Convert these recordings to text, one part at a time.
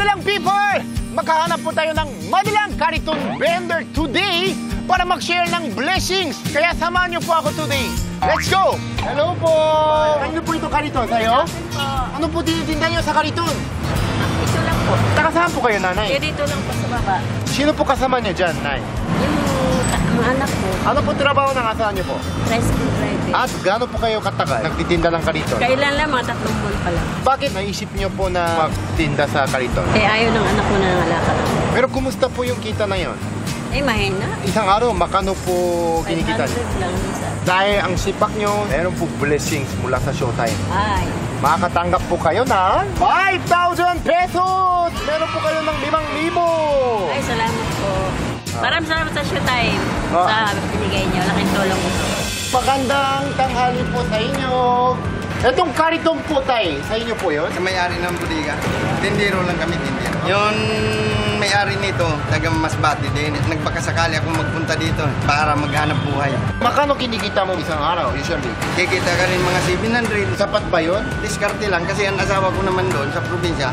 Madalang people! Maghahanap po tayo ng madalang kariton vendor today para mag-share ng blessings. Kaya samahan niyo po ako today. Let's go! Hello po! Ano po ito kariton? Sa'yo? Ano po tinitinda niyo sa kariton? Ito lang po. Taga saan po kayo, nanay? Dito lang po sa baba. Sino po kasama niyo dyan, nay? Yung mga anak ko, Ano po trabaho ng asahan niyo po? tricycle driver. At gaano po kayo katagal nagtitinda ng kariton? Kailan lang, mga 3 buwan pa lang. Bakit naisip niyo po na magtinda sa kariton? Eh, ayaw ng anak ko na nangalakad. Pero kumusta po yung kita na yon? Eh, mahina. Isang araw, makano po kinikita niyo? 500 lang minsan. Dahil ang sipak nyo, meron po blessings mula sa Showtime. Ay, Makakatanggap po kayo ng 5,000 pesos! Meron po kayo ng 5,000! ay, salamat po. Maraming salamat sa Showtime. Ah. Sa binigay niyo. Laking tulong po. Magandang tanghali po sa inyo. Itong kariton po tay, sa inyo po yun? Sa may-ari ng bodega, tindero lang kami, tindero. Yung may-ari nito, taga Masbate din. Nagpakasakali akong magpunta dito para maghanap buhay. Makano kinikita mo isang araw, usually? Kikita ka rin mga 700. Sapat ba yun? Diskarte lang kasi ang asawa ko naman doon sa probinsya,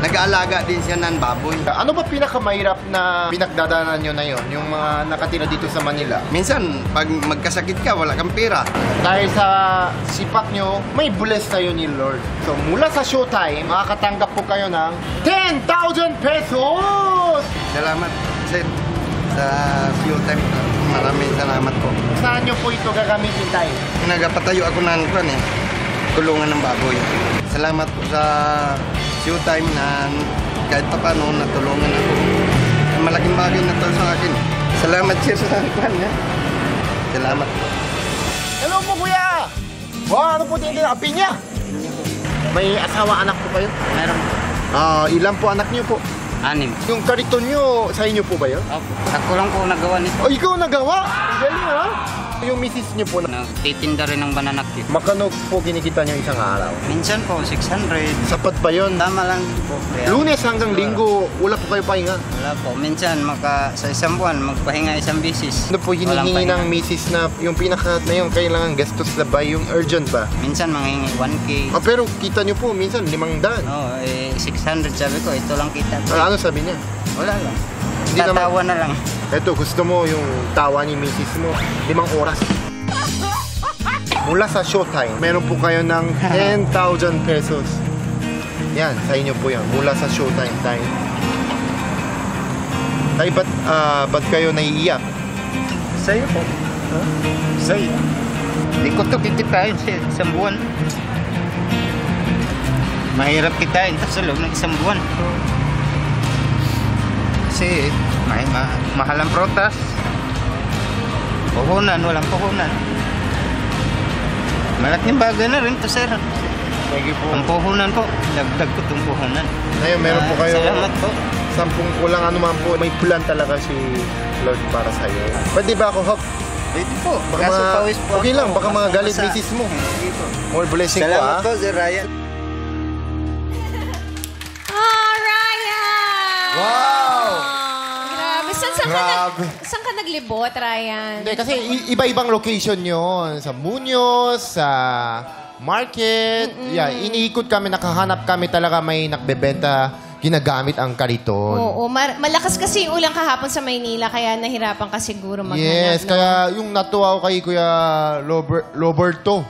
nag-aalaga din siya ng baboy. Ano ba pinakamahirap na pinagdadaanan nyo na yon? Yung mga nakatira dito sa Manila? Minsan, pag magkasakit ka, wala kang pera. Dahil sa sipak nyo, may bless tayo ni Lord. So mula sa Showtime, makakatanggap po kayo ng 10,000 pesos! Salamat, sir, sa Showtime. Maraming salamat po. Saan nyo po ito gagamitin tayo? Nagpatayo ako ng kulungan ng baboy. Salamat po sa Showtime na kahit pa paano natulungan ako. Malaking bagay na to sa akin. Salamat sir sa kwan niya. Salamat po. Hello po kuya! Wow, ano po tinitin? Pinya! May asawa anak po kayo? Meron po. Ilan po anak niyo po? 6. Yung kariton nyo, sa inyo po ba yun? Opo. Ako lang po nagawa nito. Oh, ikaw nagawa? Ang galing ha? Yung misis niyo po, Nagtitinda rin ng banana cake. makano po kinikita niyo isang araw? Minsan po, 600. Sapat ba yun? Tama lang po. Kaya, Lunes hanggang Linggo, wala po kayo pahinga. wala po. Minsan, sa isang buwan, magpahinga isang bisis. Ano po hinihingi Walang ng pahinga. misis na yung pinaka na yung kailangan gastos na ba? Yung urgent ba? Minsan, manghingi 1K. Pero kita niyo po, minsan 500. Oh, 600 sabi ko, ito lang kita. Ano sabi niya? Wala lang. Hindi naman- Tatawa na lang. Eto, gusto mo yung tawa ni misis mo, 5 oras. Mula sa Showtime, meron po kayo ng 10,000 pesos. Yan, sa inyo po yan. Mula sa Showtime tayo. Tay, ba't kayo naiiyak? Sa'yo po. Sa'yo. Hindi ko ito kikitain sa isang buwan. Mahirap kitain ito sa loob ng isang buwan. Kasi mahal ang protas. Puhunan, walang puhunan. Malaking bagay na rin ito, sir. Thank you po. Ang puhunan po, dagdag ko itong puhunan. Ngayon, meron po kayo Salamat po. 10 kulang ano man po. May plan talaga si Lord para sa'yo. Pwede ba ako, Hawk? Dito po. Baka Kaso mga- pawis po okay ako. lang, baka mga galit Basta- misis mo. Sige po. More blessing po, Salamat ha? po, Sir Ryan. Oh, Ryan! Wow! Grabe. Grabe. Saan ka naglibot, Ryan? Hindi, kasi iba-ibang location yon. Sa Muñoz, sa market. Yeah, iniikot kami, nakahanap kami talaga may nakbebenta, ginagamit ang kariton. Oo, malakas kasi yung ulang kahapon sa Maynila, kaya nahirapan ka siguro maghanap. Yes, no? kaya yung natuwa ko kay Kuya Roberto.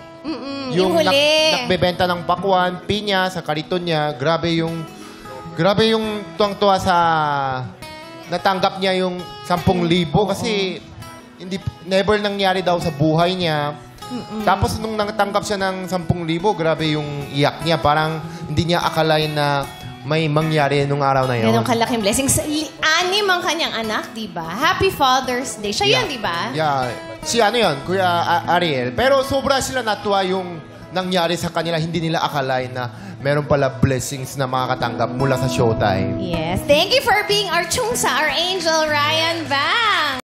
yung huli. Nakbebenta ng pakwan, pinya, sa kariton niya. Grabe yung tuwang-tuwa sa natanggap niya yung 10,000 kasi never nangyari daw sa buhay niya. Tapos nung natanggap siya ng 10,000, grabe yung iyak niya. Parang hindi niya akalain na may mangyari nung araw na yun. Ganong kalaking blessings. 6 ang kanyang anak, di ba? Happy Father's Day. Siya yun, di ba? Yeah. Si ano yun, Kuya Ariel. Pero sobra sila natuwa yung nangyari sa kanila. Hindi nila akalain na meron pala blessings na makakatanggap mula sa Showtime. Yes. Thank you for being our chungsa, our angel, Ryan Bang.